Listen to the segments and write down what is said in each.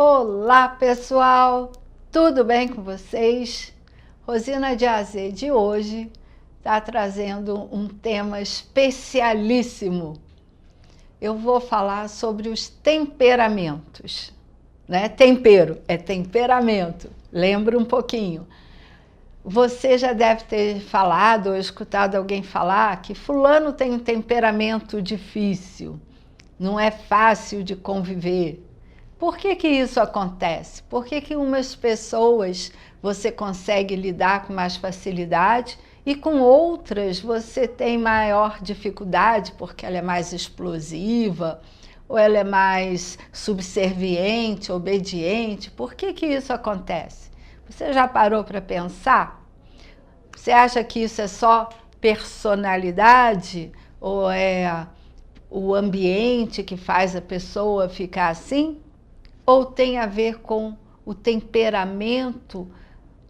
Olá pessoal, tudo bem com vocês? Rosina de AZ de hoje está trazendo um tema especialíssimo. Eu vou falar sobre os temperamentos, né? Tempero é temperamento, lembra um pouquinho. Você já deve ter falado ou escutado alguém falar que fulano tem um temperamento difícil, não é fácil de conviver. Por que que isso acontece? Por que que umas pessoas você consegue lidar com mais facilidade e com outras você tem maior dificuldade porque ela é mais explosiva ou ela é mais subserviente, obediente? Por que que isso acontece? Você já parou para pensar? Você acha que isso é só personalidade ou é o ambiente que faz a pessoa ficar assim? Ou tem a ver com o temperamento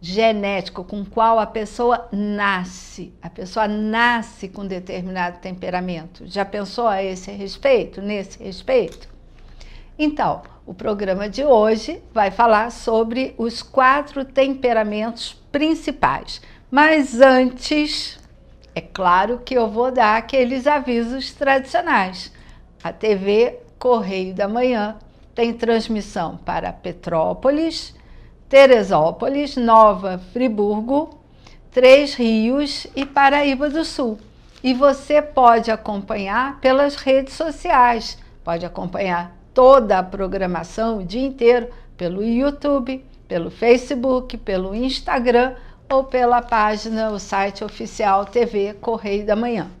genético com o qual a pessoa nasce? A pessoa nasce com determinado temperamento. Já pensou a esse respeito, nesse respeito? Então, o programa de hoje vai falar sobre os 4 temperamentos principais. Mas antes, é claro que eu vou dar aqueles avisos tradicionais. A TV Correio da Manhã tem transmissão para Petrópolis, Teresópolis, Nova Friburgo, Três Rios e Paraíba do Sul. E você pode acompanhar pelas redes sociais, pode acompanhar toda a programação o dia inteiro pelo YouTube, pelo Facebook, pelo Instagram ou pela página, o site oficial TV Correio da Manhã.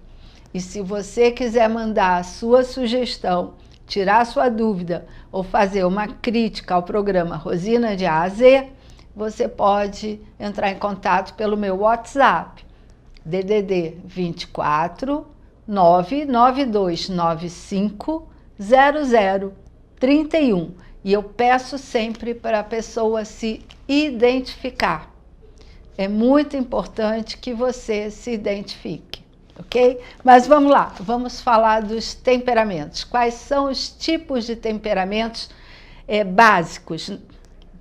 E se você quiser mandar a sua sugestão, tirar sua dúvida ou fazer uma crítica ao programa Rosina de A a Z, você pode entrar em contato pelo meu WhatsApp, DDD 24 99295 0031. E eu peço sempre para a pessoa se identificar. É muito importante que você se identifique. Ok? Mas vamos lá, vamos falar dos temperamentos. Quais são os tipos de temperamentos básicos?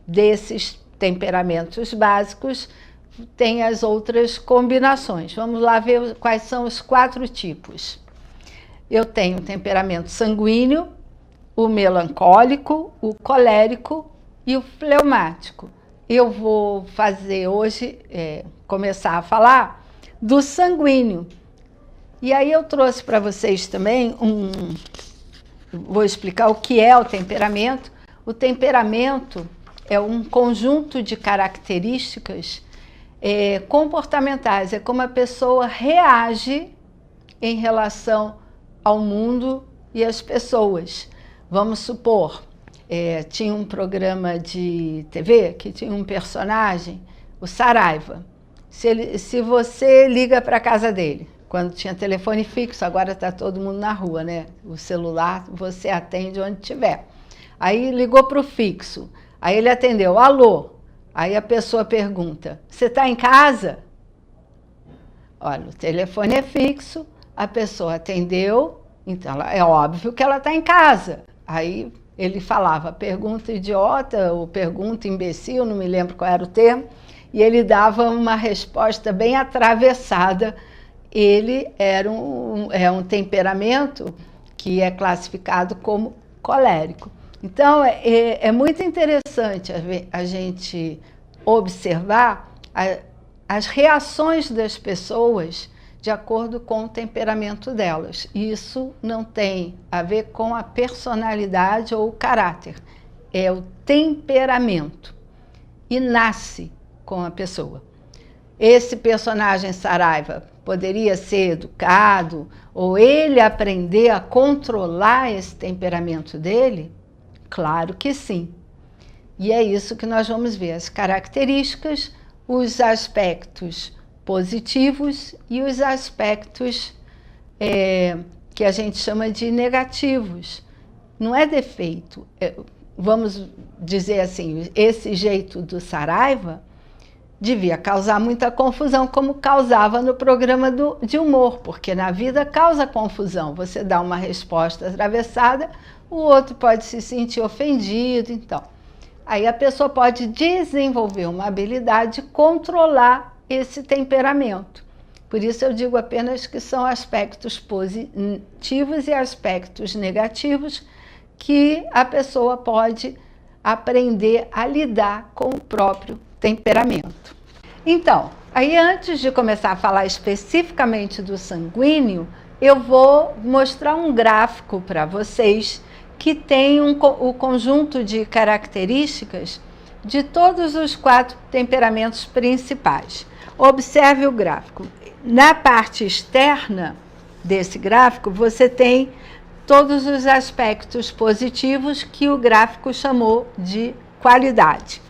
Desses temperamentos básicos, tem as outras combinações. Vamos lá ver quais são os 4 tipos. Eu tenho o temperamento sanguíneo, o melancólico, o colérico e o fleumático. Eu vou fazer hoje, começar a falar do sanguíneo. E aí eu trouxe para vocês também vou explicar o que é o temperamento. O temperamento é um conjunto de características comportamentais, é como a pessoa reage em relação ao mundo e às pessoas. Vamos supor, tinha um programa de TV que tinha um personagem, o Saraiva. Se você liga para a casa dele, quando tinha telefone fixo, agora está todo mundo na rua, né? O celular você atende onde estiver. Aí ligou para o fixo, aí ele atendeu, alô. Aí a pessoa pergunta, você está em casa? Olha, o telefone é fixo, a pessoa atendeu, então é óbvio que ela está em casa. Aí ele falava pergunta idiota ou pergunta imbecil, não me lembro qual era o termo, e ele dava uma resposta bem atravessada. Ele era um temperamento que é classificado como colérico. Então, é muito interessante a gente observar as reações das pessoas de acordo com o temperamento delas. Isso não tem a ver com a personalidade ou o caráter, é o temperamento e nasce com a pessoa. esse personagem Saraiva poderia ser educado, ou ele aprender a controlar esse temperamento dele? Claro que sim. E é isso que nós vamos ver, as características, os aspectos positivos e os aspectos que a gente chama de negativos. Não é defeito. Vamos dizer assim, esse jeito do Saraiva devia causar muita confusão, como causava no programa de humor, porque na vida causa confusão. Você dá uma resposta atravessada, o outro pode se sentir ofendido, então. Aí a pessoa pode desenvolver uma habilidade de controlar esse temperamento. Por isso eu digo apenas que são aspectos positivos e aspectos negativos que a pessoa pode aprender a lidar com o próprio temperamento. Então, aí antes de começar a falar especificamente do sanguíneo, eu vou mostrar um gráfico para vocês que tem o conjunto de características de todos os 4 temperamentos principais. Observe o gráfico. Na parte externa desse gráfico, você tem todos os aspectos positivos que o gráfico chamou de qualidade.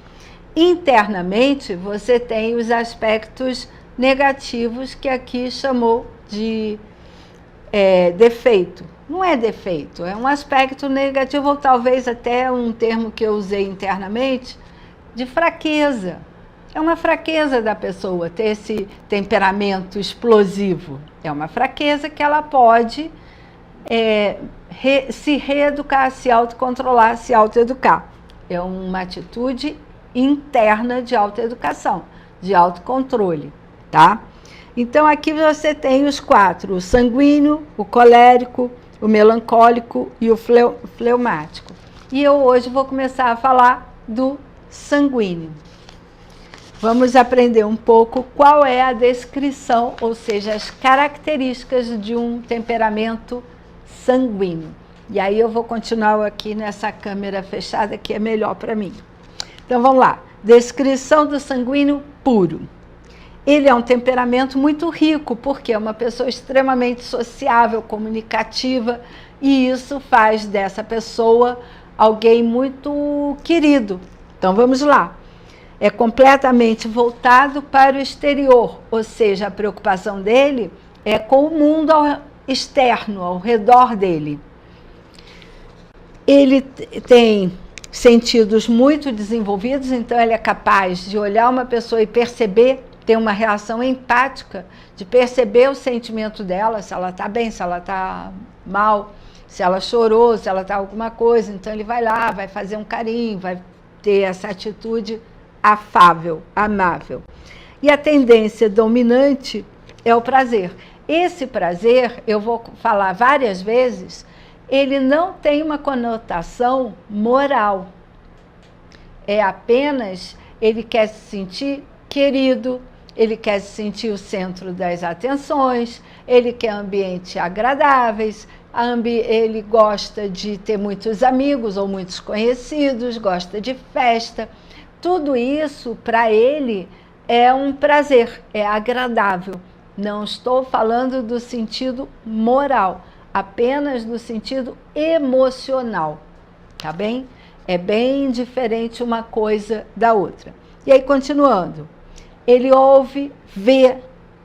Internamente, você tem os aspectos negativos que aqui chamou de defeito. Não é defeito, é um aspecto negativo, ou talvez até um termo que eu usei internamente, de fraqueza. É uma fraqueza da pessoa ter esse temperamento explosivo. É uma fraqueza que ela pode se reeducar, se autocontrolar, se autoeducar. É uma atitude interna de autoeducação, de autocontrole, tá? Então aqui você tem os 4, o sanguíneo, o colérico, o melancólico e o fleumático. E eu hoje vou começar a falar do sanguíneo. Vamos aprender um pouco qual é a descrição, ou seja, as características de um temperamento sanguíneo. E aí eu vou continuar aqui nessa câmera fechada, que é melhor para mim. Então vamos lá. Descrição do sanguíneo puro. Ele é um temperamento muito rico, porque é uma pessoa extremamente sociável, comunicativa, e isso faz dessa pessoa alguém muito querido. Então vamos lá. É completamente voltado para o exterior, ou seja, a preocupação dele é com o mundo externo, ao redor dele. Ele tem sentidos muito desenvolvidos, então ele é capaz de olhar uma pessoa e perceber, ter uma reação empática, de perceber o sentimento dela, se ela está bem, se ela está mal, se ela chorou, se ela está alguma coisa. Então ele vai lá, vai fazer um carinho, vai ter essa atitude afável, amável. E a tendência dominante é o prazer. Esse prazer, eu vou falar várias vezes, ele não tem uma conotação moral. É apenas, ele quer se sentir querido, ele quer se sentir o centro das atenções, ele quer ambientes agradáveis, ele gosta de ter muitos amigos ou muitos conhecidos, gosta de festa. Tudo isso, para ele, é um prazer, é agradável. Não estou falando do sentido moral, apenas do sentido emocional, tá bem? É bem diferente uma coisa da outra. E aí, continuando, ele ouve, vê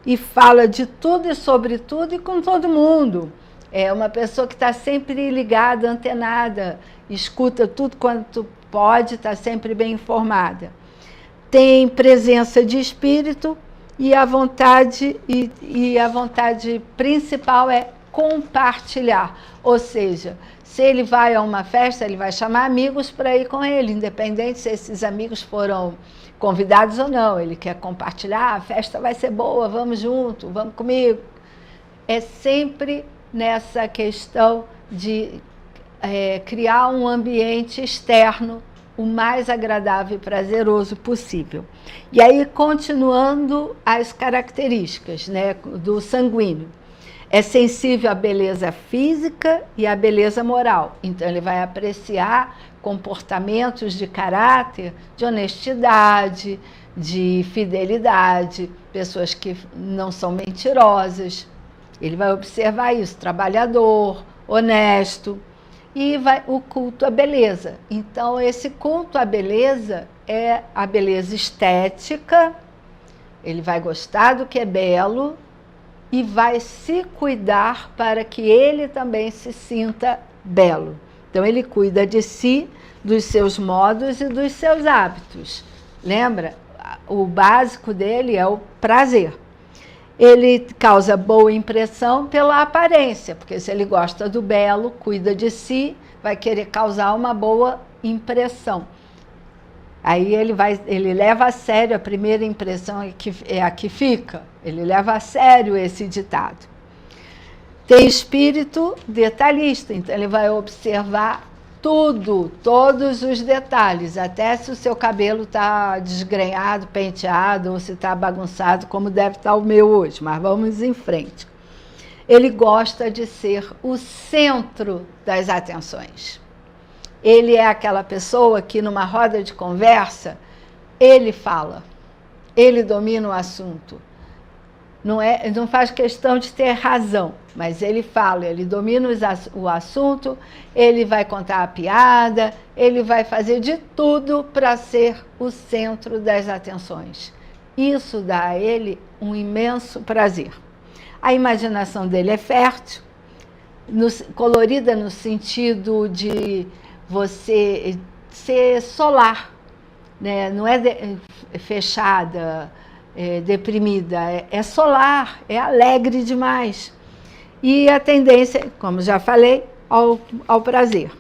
e fala de tudo e sobre tudo e com todo mundo. É uma pessoa que está sempre ligada, antenada, escuta tudo quanto pode, está sempre bem informada. Tem presença de espírito e a vontade, a vontade principal é compartilhar. Ou seja, se ele vai a uma festa, ele vai chamar amigos para ir com ele, independente se esses amigos foram convidados ou não. Ele quer compartilhar, a festa vai ser boa, vamos junto, vamos comigo. É sempre nessa questão de criar um ambiente externo o mais agradável e prazeroso possível. E aí, continuando as características, né, do sanguíneo. é sensível à beleza física e à beleza moral. Então, ele vai apreciar comportamentos de caráter, de honestidade, de fidelidade, pessoas que não são mentirosas. Ele vai observar isso, trabalhador, honesto. E o culto à beleza. Então, esse culto à beleza é a beleza estética. Ele vai gostar do que é belo e vai se cuidar para que ele também se sinta belo. Então, ele cuida de si, dos seus modos e dos seus hábitos. Lembra? O básico dele é o prazer. Ele causa boa impressão pela aparência, porque se ele gosta do belo, cuida de si, vai querer causar uma boa impressão. Aí ele leva a sério, a primeira impressão é a que fica. Ele leva a sério esse ditado. Tem espírito detalhista, então ele vai observar tudo, todos os detalhes, até se o seu cabelo está desgrenhado, penteado, ou se está bagunçado, como deve estar o meu hoje, mas vamos em frente. Ele gosta de ser o centro das atenções. Ele é aquela pessoa que, numa roda de conversa, ele fala, ele domina o assunto. Não faz questão de ter razão, mas ele fala, ele domina o assunto, ele vai contar a piada, ele vai fazer de tudo para ser o centro das atenções. Isso dá a ele um imenso prazer. A imaginação dele é fértil, colorida no sentido de você ser solar, né? Não é fechada, deprimida, é solar, é alegre demais. E a tendência, como já falei, ao prazer.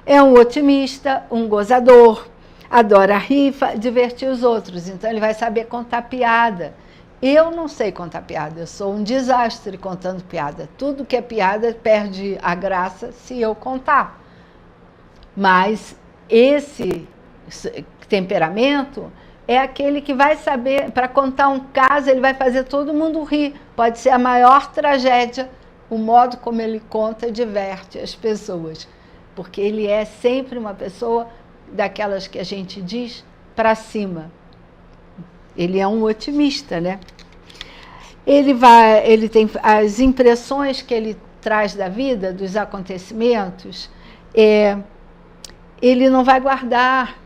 É um otimista, um gozador, adora rir, divertir os outros, então ele vai saber contar piada. Eu não sei contar piada, eu sou um desastre contando piada. Tudo que é piada perde a graça se eu contar. Mas esse temperamento é aquele que vai saber, para contar um caso, ele vai fazer todo mundo rir. Pode ser a maior tragédia, o modo como ele conta diverte as pessoas. Porque ele é sempre uma pessoa daquelas que a gente diz para cima. Ele é um otimista, né? Ele tem as impressões que ele traz da vida, dos acontecimentos, ele não vai guardar,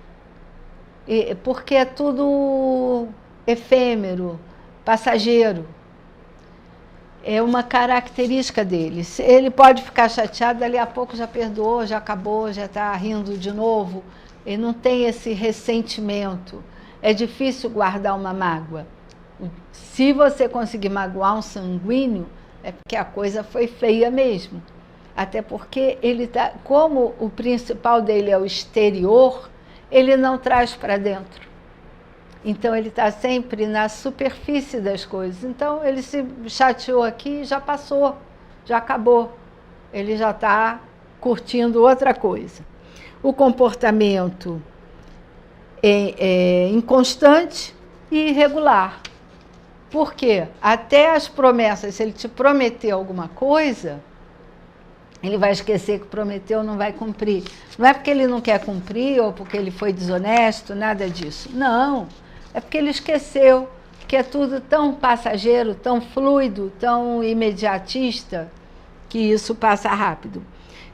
porque é tudo efêmero, passageiro. É uma característica dele. Ele pode ficar chateado, dali a pouco já perdoou, já acabou, já está rindo de novo. Ele não tem esse ressentimento. É difícil guardar uma mágoa. Se você conseguir magoar um sanguíneo, é porque a coisa foi feia mesmo. Até porque ele tá, como o principal dele é o exterior, ele não traz para dentro. Então ele está sempre na superfície das coisas. Então ele se chateou aqui e já passou, já acabou. Ele já está curtindo outra coisa. O comportamento é inconstante e irregular. Por quê? Até as promessas, se ele te prometer alguma coisa, ele vai esquecer que prometeu, não vai cumprir. Não é porque ele não quer cumprir ou porque ele foi desonesto, nada disso. Não, é porque ele esqueceu que é tudo tão passageiro, tão fluido, tão imediatista, que isso passa rápido.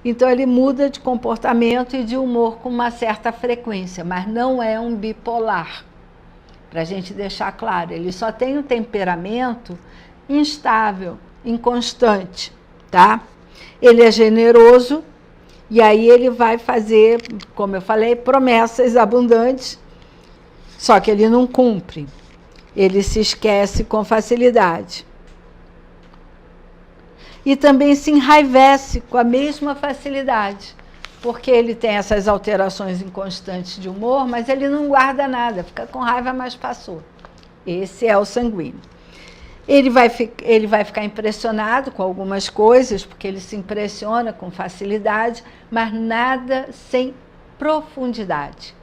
Então ele muda de comportamento e de humor com uma certa frequência, mas não é um bipolar. Para a gente deixar claro, ele só tem um temperamento instável, inconstante, tá? Ele é generoso e aí ele vai fazer, como eu falei, promessas abundantes, só que ele não cumpre. Ele se esquece com facilidade. E também se enraivece com a mesma facilidade, porque ele tem essas alterações inconstantes de humor, mas ele não guarda nada, fica com raiva, mas passou. Esse é o sanguíneo. Ele vai ficar impressionado com algumas coisas, porque ele se impressiona com facilidade, mas nada sem profundidade.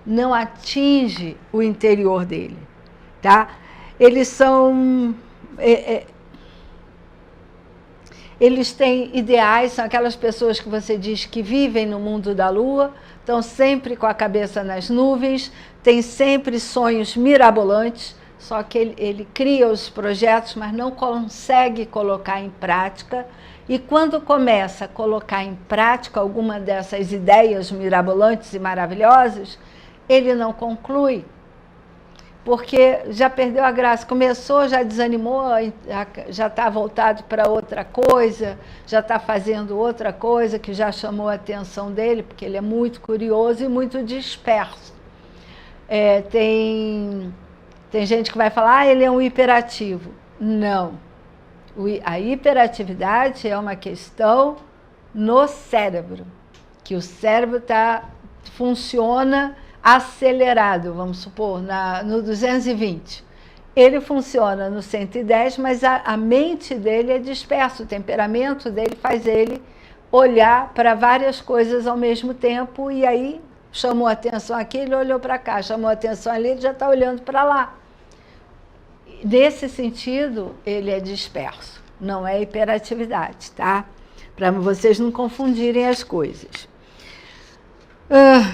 Não atinge o interior dele, tá? Eles são... Eles têm ideais, são aquelas pessoas que você diz que vivem no mundo da lua, estão sempre com a cabeça nas nuvens, têm sempre sonhos mirabolantes, só que ele cria os projetos, mas não consegue colocar em prática. E quando começa a colocar em prática alguma dessas ideias mirabolantes e maravilhosas, ele não conclui, porque já perdeu a graça, começou, já desanimou, já está voltado para outra coisa, já está fazendo outra coisa que já chamou a atenção dele, porque ele é muito curioso e muito disperso. Tem gente que vai falar, ele é um hiperativo. Não. A hiperatividade é uma questão no cérebro, que o cérebro funciona acelerado, vamos supor, no 220. Ele funciona no 110, mas a mente dele é dispersa, o temperamento dele faz ele olhar para várias coisas ao mesmo tempo, e aí chamou a atenção aqui, ele olhou para cá, chamou a atenção ali, ele já está olhando para lá. Nesse sentido, ele é disperso, não é hiperatividade, tá? Para vocês não confundirem as coisas.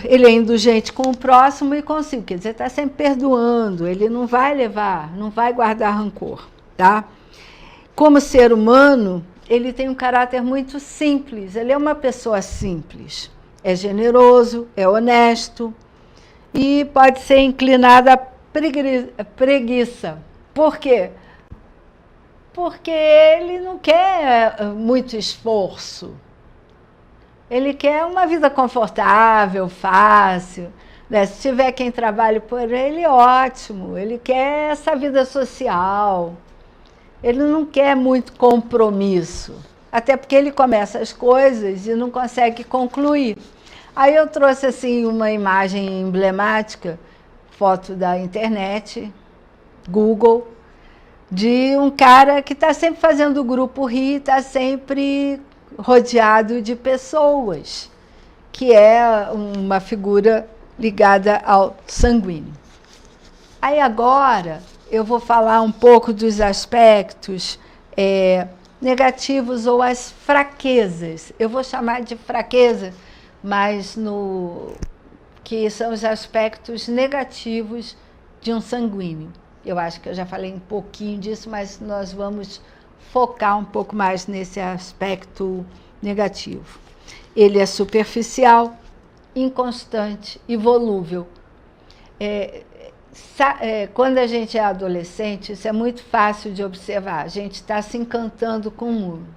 Ele é indulgente com o próximo e consigo, quer dizer, está sempre perdoando, ele não vai não vai guardar rancor, tá? Como ser humano, ele tem um caráter muito simples, ele é uma pessoa simples, é generoso, é honesto e pode ser inclinado à preguiça. Por quê? Porque ele não quer muito esforço. Ele quer uma vida confortável, fácil, né? Se tiver quem trabalhe por ele, ótimo. Ele quer essa vida social. Ele não quer muito compromisso. Até porque ele começa as coisas e não consegue concluir. Aí eu trouxe assim uma imagem emblemática, foto da internet, Google, de um cara que está sempre fazendo o grupo rir, está sempre rodeado de pessoas, que é uma figura ligada ao sanguíneo. Aí agora eu vou falar um pouco dos aspectos negativos ou as fraquezas. Eu vou chamar de fraqueza, mas que são os aspectos negativos de um sanguíneo. Eu acho que eu já falei um pouquinho disso, mas nós vamos focar um pouco mais nesse aspecto negativo. Ele é superficial, inconstante e volúvel. Quando a gente é adolescente, isso é muito fácil de observar. A gente está se encantando com o mundo.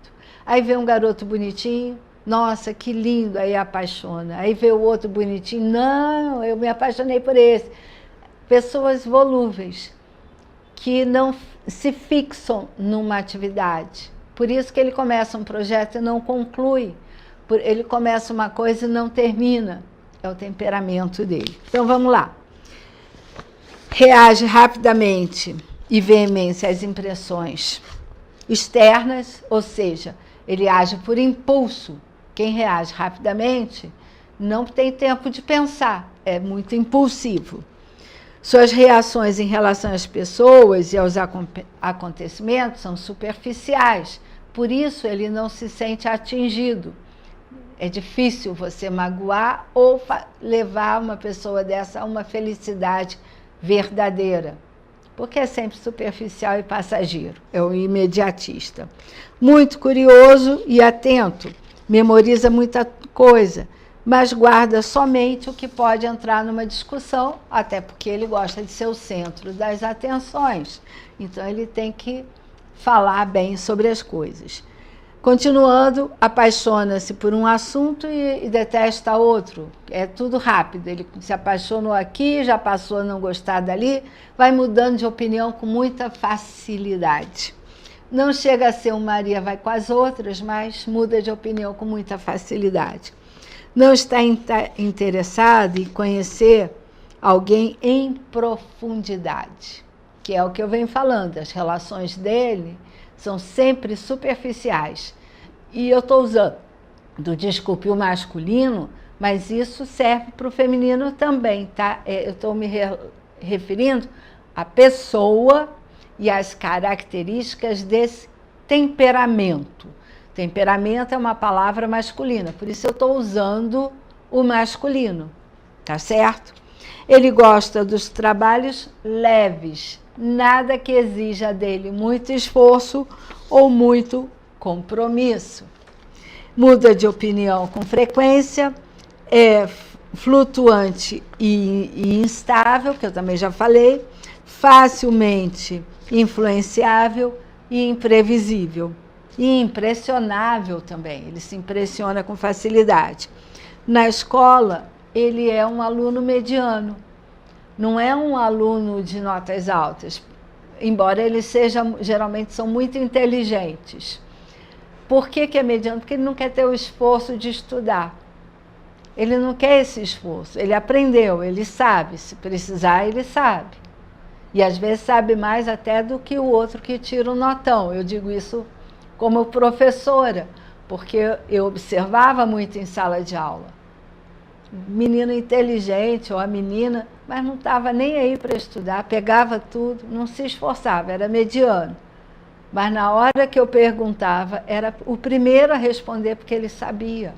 Aí vê um garoto bonitinho, nossa, que lindo, aí apaixona. Aí vê o outro bonitinho, não, eu me apaixonei por esse. Pessoas volúveis, que não se fixam numa atividade. Por isso que ele começa um projeto e não conclui. Ele começa uma coisa e não termina. É o temperamento dele. Então, vamos lá. Reage rapidamente e veemência às impressões externas, ou seja, ele age por impulso. Quem reage rapidamente não tem tempo de pensar, é muito impulsivo. Suas reações em relação às pessoas e aos acontecimentos são superficiais, por isso ele não se sente atingido. É difícil você magoar ou levar uma pessoa dessa a uma felicidade verdadeira, porque é sempre superficial e passageiro, é um imediatista. Muito curioso e atento, memoriza muita coisa, mas guarda somente o que pode entrar numa discussão, até porque ele gosta de ser o centro das atenções. Então, ele tem que falar bem sobre as coisas. Continuando, apaixona-se por um assunto e detesta outro. É tudo rápido. Ele se apaixonou aqui, já passou a não gostar dali, vai mudando de opinião com muita facilidade. Não chega a ser um Maria vai com as outras, mas muda de opinião com muita facilidade. Não está interessado em conhecer alguém em profundidade, que é o que eu venho falando. As relações dele são sempre superficiais. E eu estou usando, desculpe, o masculino, mas isso serve para o feminino também, tá? Eu estou me referindo à pessoa e às características desse temperamento. Temperamento é uma palavra masculina, por isso eu estou usando o masculino, tá certo? Ele gosta dos trabalhos leves, nada que exija dele muito esforço ou muito compromisso. Muda de opinião com frequência, é flutuante e instável, que eu também já falei, facilmente influenciável e imprevisível. E impressionável também, ele se impressiona com facilidade. Na escola, ele é um aluno mediano, não é um aluno de notas altas, embora eles sejam, geralmente são muito inteligentes. Por que é mediano? Porque ele não quer ter o esforço de estudar. Ele não quer esse esforço, ele aprendeu, ele sabe, se precisar ele sabe. E às vezes sabe mais até do que o outro que tira um notão. Eu digo isso como professora, porque eu observava muito em sala de aula. Menino inteligente, ou a menina, mas não estava nem aí para estudar, pegava tudo, não se esforçava, era mediano. Mas na hora que eu perguntava, era o primeiro a responder, porque ele sabia,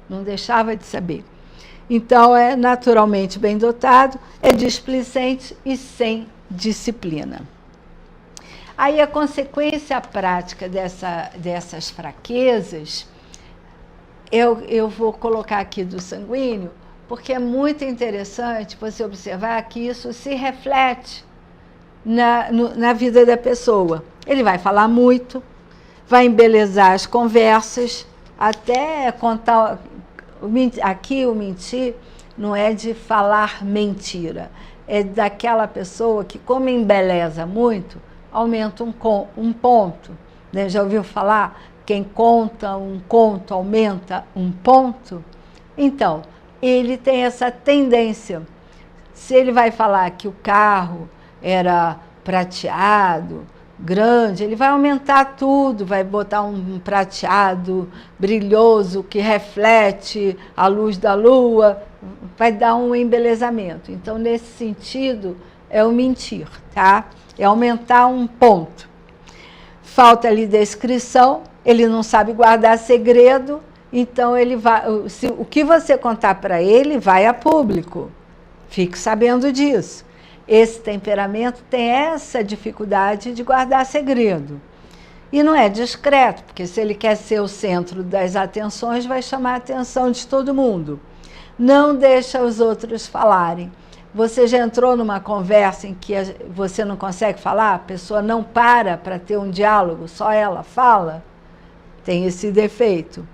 não deixava de saber. Então, é naturalmente bem dotado, é displicente e sem disciplina. Aí a consequência prática dessas fraquezas, eu vou colocar aqui do sanguíneo, porque é muito interessante você observar que isso se reflete na vida da pessoa. Ele vai falar muito, vai embelezar as conversas, até contar. Aqui o mentir não é de falar mentira, é daquela pessoa que, como embeleza muito, aumenta um ponto. Né? Já ouviu falar? Quem conta um conto aumenta um ponto? Então, ele tem essa tendência. Se ele vai falar que o carro era prateado, grande, ele vai aumentar tudo, vai botar um prateado brilhoso que reflete a luz da lua, vai dar um embelezamento. Então, nesse sentido, é o mentir, tá? É aumentar um ponto. Falta-lhe descrição, ele não sabe guardar segredo, então ele vai, o que você contar para ele vai a público. Fique sabendo disso. Esse temperamento tem essa dificuldade de guardar segredo. E não é discreto, porque se ele quer ser o centro das atenções, vai chamar a atenção de todo mundo. Não deixa os outros falarem. Você já entrou numa conversa em que você não consegue falar? A pessoa não para ter um diálogo, só ela fala? Tem esse defeito.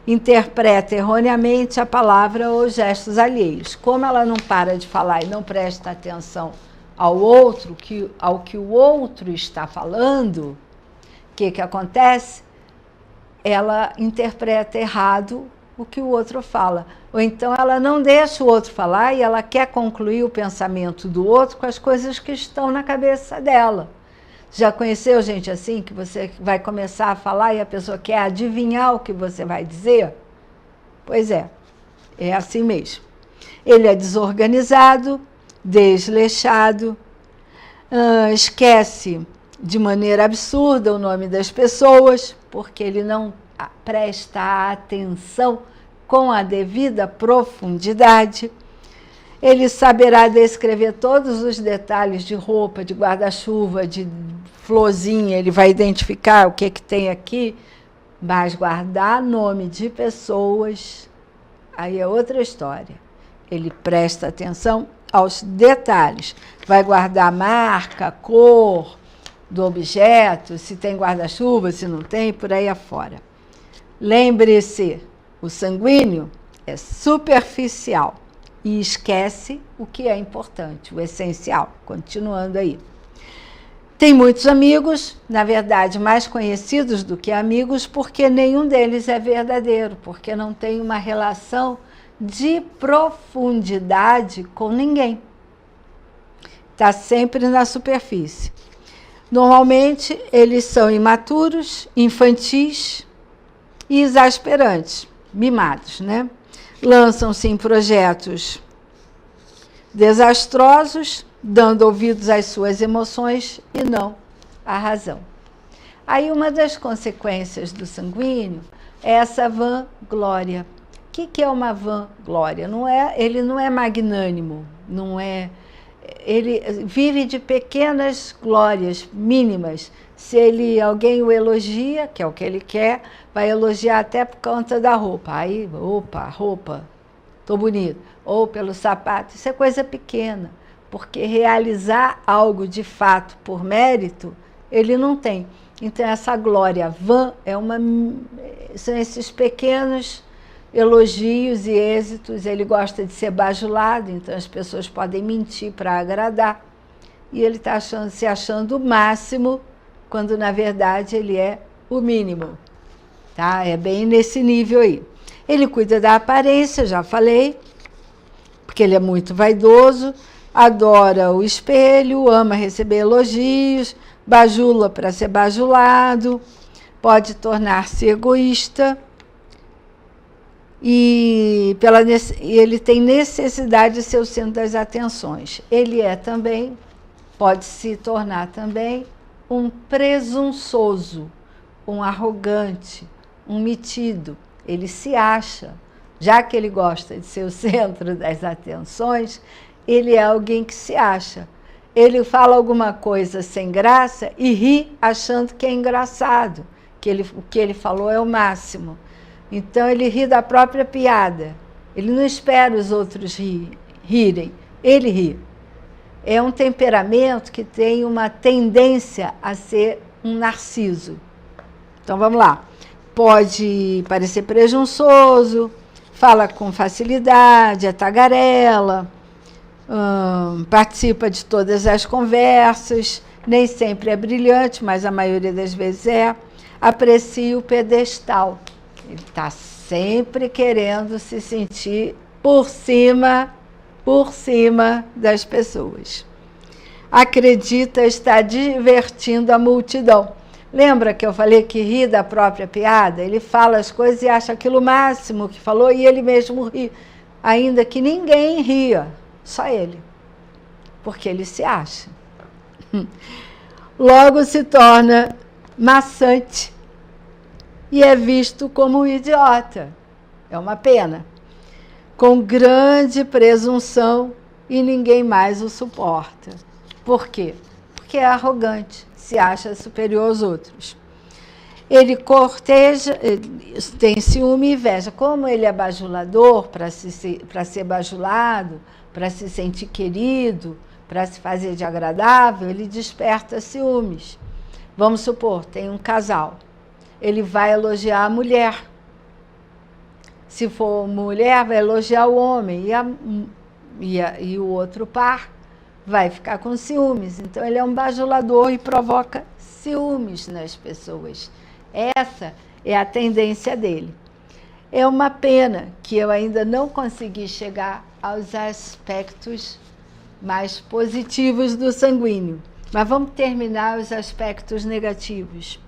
Interpreta erroneamente a palavra ou gestos alheios. Como ela não para de falar e não presta atenção ao outro, ao que o outro está falando, o que acontece? Ela interpreta errado o que o outro fala. Ou então ela não deixa o outro falar e ela quer concluir o pensamento do outro com as coisas que estão na cabeça dela. Já conheceu gente assim, que você vai começar a falar e a pessoa quer adivinhar o que você vai dizer? Pois é assim mesmo. Ele é desorganizado, desleixado, esquece de maneira absurda o nome das pessoas, porque ele não presta atenção com a devida profundidade. Ele saberá descrever todos os detalhes de roupa, de guarda-chuva, de florzinha, ele vai identificar o que tem aqui, mas guardar nome de pessoas, aí é outra história. Ele presta atenção aos detalhes, vai guardar marca, cor do objeto, se tem guarda-chuva, se não tem, por aí afora. Lembre-se, o sanguíneo é superficial e esquece o que é importante, o essencial. Continuando aí. Tem muitos amigos, na verdade, mais conhecidos do que amigos, porque nenhum deles é verdadeiro, porque não tem uma relação de profundidade com ninguém. Está sempre na superfície. Normalmente, eles são imaturos, infantis e exasperantes, mimados, né? Lançam-se em projetos desastrosos, dando ouvidos às suas emoções e não à razão. Aí uma das consequências do sanguíneo é essa vanglória. O que é uma vanglória? Ele não é magnânimo, não é, ele vive de pequenas glórias mínimas. Se alguém o elogia, que é o que ele quer, vai elogiar até por conta da roupa. Aí, opa, roupa, tô bonito. Ou pelo sapato, isso é coisa pequena, porque realizar algo de fato por mérito, ele não tem. Então essa glória vã são esses pequenos elogios e êxitos. Ele gosta de ser bajulado, então as pessoas podem mentir para agradar. E ele está se achando o máximo, quando na verdade ele é o mínimo. Tá? É bem nesse nível aí. Ele cuida da aparência, já falei, porque ele é muito vaidoso, adora o espelho, ama receber elogios, bajula para ser bajulado, pode tornar-se egoísta e ele tem necessidade de ser o centro das atenções. Ele também, pode se tornar também um presunçoso, um arrogante, um metido. Ele se acha, já que ele gosta de ser o centro das atenções, ele é alguém que se acha. Ele fala alguma coisa sem graça e ri achando que é engraçado, o que ele falou é o máximo. Então ele ri da própria piada. Ele não espera os outros rirem, ele ri. É um temperamento que tem uma tendência a ser um narciso. Então vamos lá. Pode parecer presunçoso, fala com facilidade, é tagarela, participa de todas as conversas, nem sempre é brilhante, mas a maioria das vezes é. Aprecia o pedestal. Ele está sempre querendo se sentir por cima das pessoas. Acredita estar divertindo a multidão. Lembra que eu falei que ri da própria piada? Ele fala as coisas e acha aquilo o máximo que falou e ele mesmo ri, ainda que ninguém ria, só ele, porque ele se acha. Logo se torna maçante e é visto como um idiota. É uma pena. Com grande presunção e ninguém mais o suporta. Por quê? Porque é arrogante, se acha superior aos outros. Ele corteja, tem ciúme e inveja. Como ele é bajulador, para ser bajulado, para se sentir querido, para se fazer de agradável, ele desperta ciúmes. Vamos supor, tem um casal. Ele vai elogiar a mulher. Se for mulher, vai elogiar o homem. E o outro par vai ficar com ciúmes. Então, ele é um bajulador e provoca ciúmes nas pessoas. Essa é a tendência dele. É uma pena que eu ainda não consegui chegar aos aspectos mais positivos do sanguíneo. Mas vamos terminar os aspectos negativos.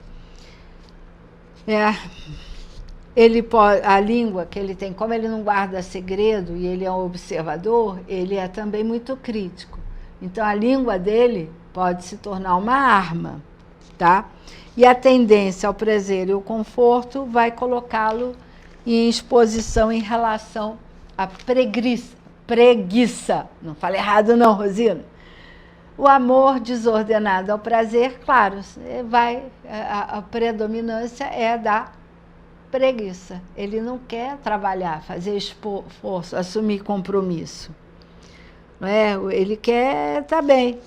A língua que ele tem, como ele não guarda segredo e ele é um observador, ele é também muito crítico. Então, a língua dele pode se tornar uma arma, tá? E a tendência ao prazer e ao conforto vai colocá-lo em exposição em relação à preguiça. Não falei errado não, Rosina. O amor desordenado ao prazer, claro, a predominância é da preguiça. Ele não quer trabalhar, fazer esforço, assumir compromisso. Não é? Ele quer estar bem,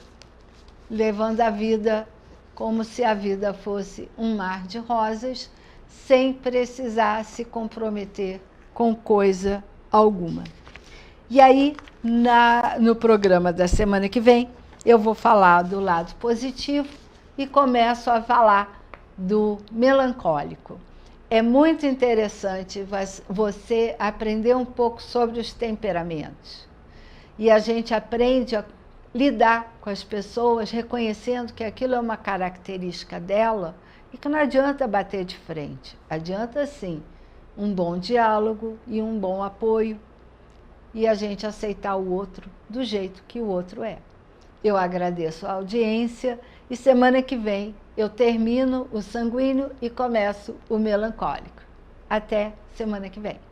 levando a vida como se a vida fosse um mar de rosas, sem precisar se comprometer com coisa alguma. E aí, no programa da semana que vem, eu vou falar do lado positivo e começo a falar do melancólico. É muito interessante você aprender um pouco sobre os temperamentos. E a gente aprende a lidar com as pessoas, reconhecendo que aquilo é uma característica dela e que não adianta bater de frente. Adianta, sim, um bom diálogo e um bom apoio e a gente aceitar o outro do jeito que o outro é. Eu agradeço a audiência e semana que vem eu termino o sanguíneo e começo o melancólico. Até semana que vem.